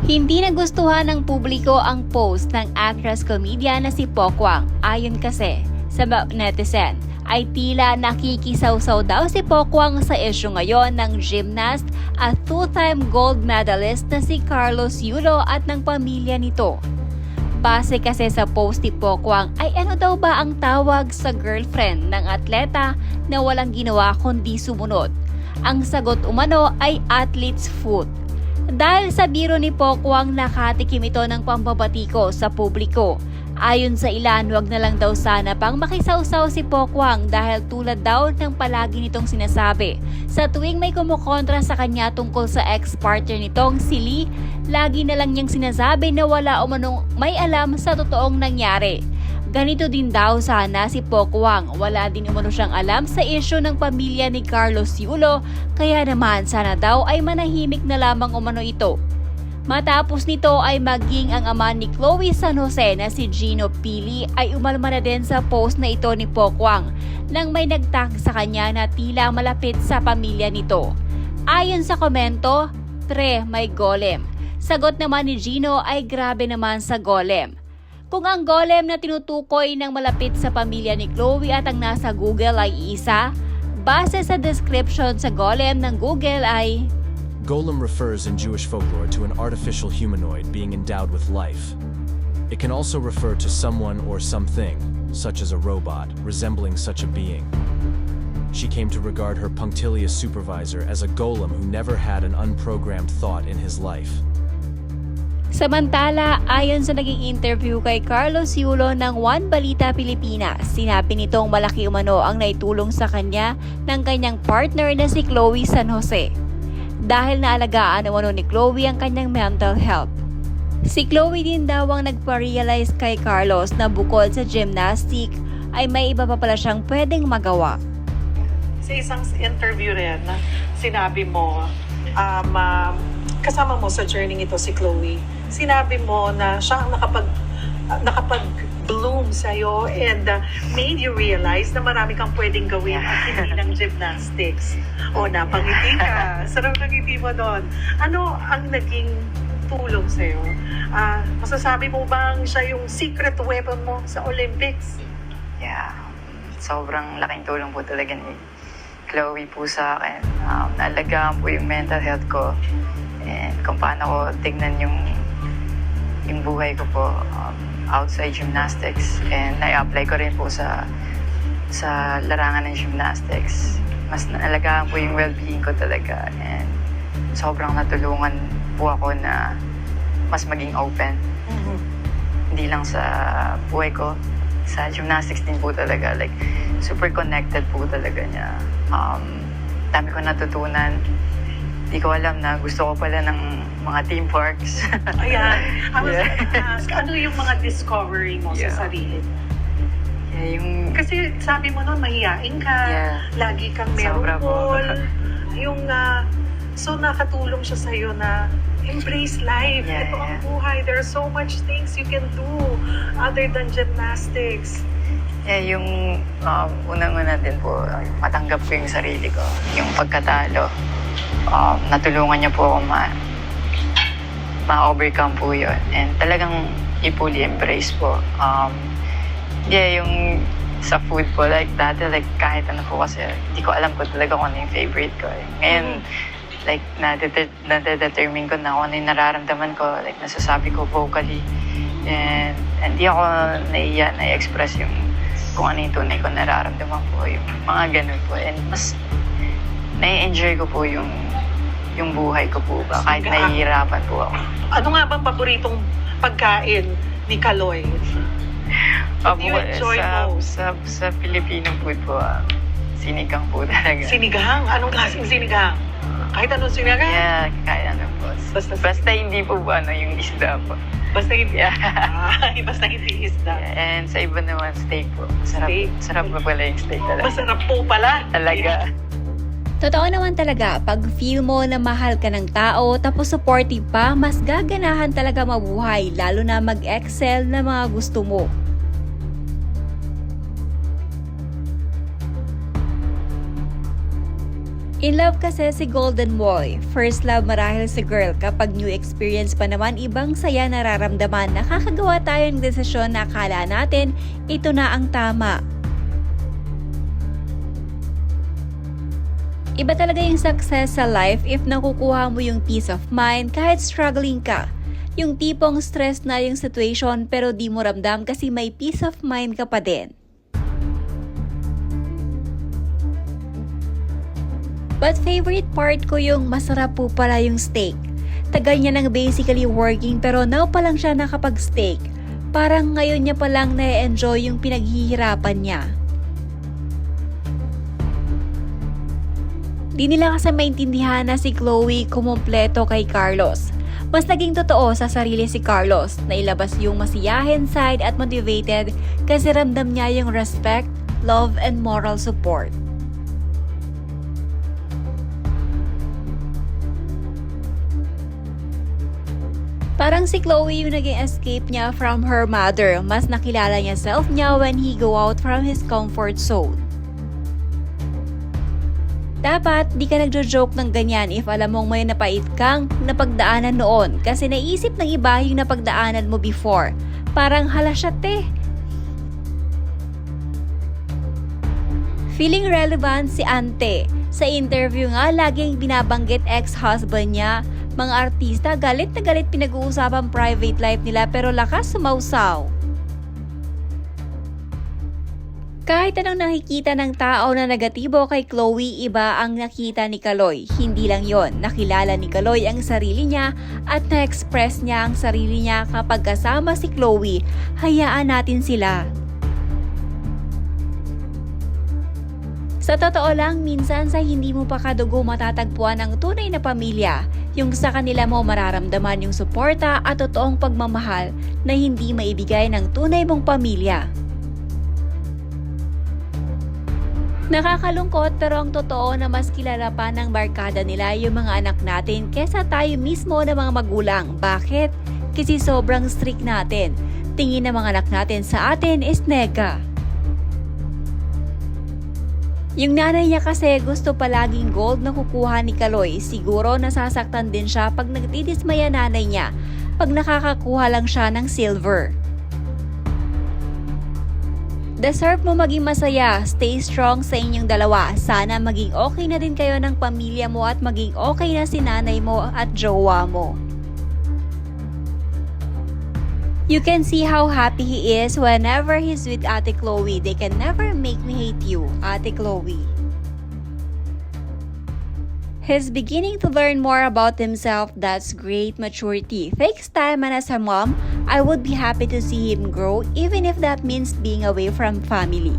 Hindi nagustuhan ng publiko ang post ng actress-comedian na si Pokwang. Ayon kasi sa netizen, ay tila nakikisawsaw daw si Pokwang sa isyu ngayon ng gymnast at two-time gold medalist na si Carlos Yulo at ng pamilya nito. Base kasi sa post ni Pokwang ay ano daw ba ang tawag sa girlfriend ng atleta na walang ginawa kundi sumunod? Ang sagot umano ay athlete's foot. Dahil sa biro ni Pokwang, nakatikim ito ng pambabatiko sa publiko. Ayon sa ilan, wag na lang daw sana pang makisawsaw si Pokwang dahil tulad daw ng palagi nitong sinasabi. Sa tuwing may kumukontra sa kanya tungkol sa ex-partner nitong si Lee, lagi na lang niyang sinasabi na wala umanong may alam sa totoong nangyari. Ganito din daw sana si Pokwang, wala din umano siyang alam sa isyu ng pamilya ni Carlos Yulo, kaya naman sana daw ay manahimik na lamang umano ito. Matapos nito ay maging ang ama ni Chloe San Jose na si Gino Pili ay umalma na din sa post na ito ni Pokwang nang may nagtag sa kanya na tila malapit sa pamilya nito. Ayon sa komento, may golem. Sagot naman ni Gino ay grabe naman sa golem. Kung ang golem na tinutukoy ng malapit sa pamilya ni Chloe at ang nasa Google ay isa, base sa description sa golem ng Google ay Golem refers in Jewish folklore to an artificial humanoid being endowed with life. It can also refer to someone or something, such as a robot, resembling such a being. She came to regard her punctilious supervisor as a golem who never had an unprogrammed thought in his life. Samantala, ayon sa naging interview kay Carlos Yulo ng One Balita Pilipinas, sinabi nitong malaki umano ang naitulong sa kanya ng kanyang partner na si Chloe San Jose. Dahil naalagaan umano ni Chloe ang kanyang mental health. Si Chloe din daw ang nagpa-realize kay Carlos na bukod sa gymnastic ay may iba pa pala siyang pwedeng magawa. Sa isang interview rin, sinabi mo, kasama mo sa journey ito si Chloe, sinabi mo na siya ang nakapag-bloom sa'yo and made you realize na marami kang pwedeng gawin at hindi ng gymnastics. O, napangiti ka. Sarap nangiti mo doon. Ano ang naging tulong sa'yo? Masasabi mo bang siya yung secret weapon mo sa Olympics? Yeah. Sobrang laking tulong po talaga ni Chloe po sa akin. Naalagaan po yung mental health ko and kung paano ko tignan yung buhay ko po outside gymnastics, and na-apply ko rin po sa larangan ng gymnastics. Mas naalagaan po yung well-being ko talaga, and sobrang natulungan po ako na mas maging open. Mm-hmm. Hindi lang sa buhay ko, sa gymnastics din po talaga. Like, super connected po talaga niya. Dami ko natutunan. Di ko alam na gusto ko pala ng mga team parks. Ayan. I was Yeah. gonna ask, ano yung mga discovery mo Yeah. sa sarili? Yeah, yung Kasi sabi mo nun, mahihain ka, Yeah. lagi kang Sobra po. merong so nakatulong siya sa'yo na embrace life. Yeah, Ito ang yeah. buhay. There are so much things you can do other than gymnastics. yung unang-una din po, matanggap ko yung sarili ko. Yung pagkatalo, natulungan niya po ako ma-overcome po yun. And talagang i-fully embrace po. Yung sa food po, like dati, like kahit ano po kasi, hindi ko alam po talaga kung ano yung favorite ko. Ngayon, like nade-determine ko na kung ano yung nararamdaman ko, like nasasabi ko vocally. And hindi ako na-express yung kung ano yung tunay ko nararamdaman po, yung mga ganun po. And mas na-enjoy ko po yung buhay ko po ba, kahit nahihirapan po ako. Ano nga bang paboritong pagkain ni Kaloy? What do you enjoy most? Sa Filipino food po, sinigang po talaga. Sinigang? Anong klaseng sinigang? Kahit anong sinigang? Yeah, kahit ano po. Basta hindi po yung isda po. Basta hindi. Yeah. Basta hindi isda. And sa iba naman, steak po. Steak? Sarap pa pala yung steak talaga. Masarap po pala. Talaga. Totoo naman talaga, pag feel mo na mahal ka ng tao tapos supportive pa, mas gaganahan talaga mabuhay, lalo na mag-excel na mga gusto mo. In love kasi si Golden Boy. First love marahil si girl. Kapag new experience pa naman, ibang saya nararamdaman. Nakakagawa tayo ng desisyon na akala natin ito na ang tama. Iba talaga yung success sa life if nakukuha mo yung peace of mind kahit struggling ka. Yung tipong stress na yung situation pero di mo ramdam kasi may peace of mind ka pa din. But favorite part ko yung masarap po pala yung steak. Tagal niya nang basically working pero now pa lang siya nakapag-steak. Parang ngayon niya pa lang na-enjoy yung pinaghihirapan niya. Di nila kasi maintindihan na si Chloe kumumpleto kay Carlos. Mas naging totoo sa sarili si Carlos na ilabas yung masiyahin side at motivated kasi ramdam niya yung respect, love, and moral support. Parang si Chloe yung naging escape niya from her mother. Mas nakilala niya self niya when he go out from his comfort zone. Dapat di ka nagjo-joke ng ganyan if alam mong may napait kang napagdaanan noon kasi naisip ng iba yung napagdaanan mo before. Parang hala siya te. Feeling relevant si Ante. Sa interview nga, laging binabanggit ex-husband niya. Mga artista, galit na galit pinag-uusapang private life nila pero lakas sumausaw. Kahit anong nakikita ng tao na negatibo kay Chloe, iba ang nakita ni Kaloy. Hindi lang yon, nakilala ni Kaloy ang sarili niya at na-express niya ang sarili niya kapag kasama si Chloe. Hayaan natin sila. Sa totoo lang, minsan sa hindi mo pa kadugo matatagpuan ang tunay na pamilya. Yung sa kanila mo mararamdaman yung suporta at totoong pagmamahal na hindi maibigay ng tunay mong pamilya. Nakakalungkot pero ang totoo na mas kilala pa ng barkada nila yung mga anak natin kesa tayo mismo na mga magulang. Bakit? Kasi sobrang strict natin. Tingin ng mga anak natin sa atin is nega. Yung nanay niya kasi gusto palaging gold na kukuha ni Kaloy. Siguro nasasaktan din siya pag nagdidismaya nanay niya pag nakakakuha lang siya ng silver. Deserve mo maging masaya. Stay strong sa inyong dalawa. Sana maging okay na din kayo ng pamilya mo at maging okay na si nanay mo at jowa mo. You can see how happy he is whenever he's with Ate Chloe. They can never make me hate you, Ate Chloe. He's beginning to learn more about himself. That's great maturity. Takes time, and as a mom, I would be happy to see him grow even if that means being away from family.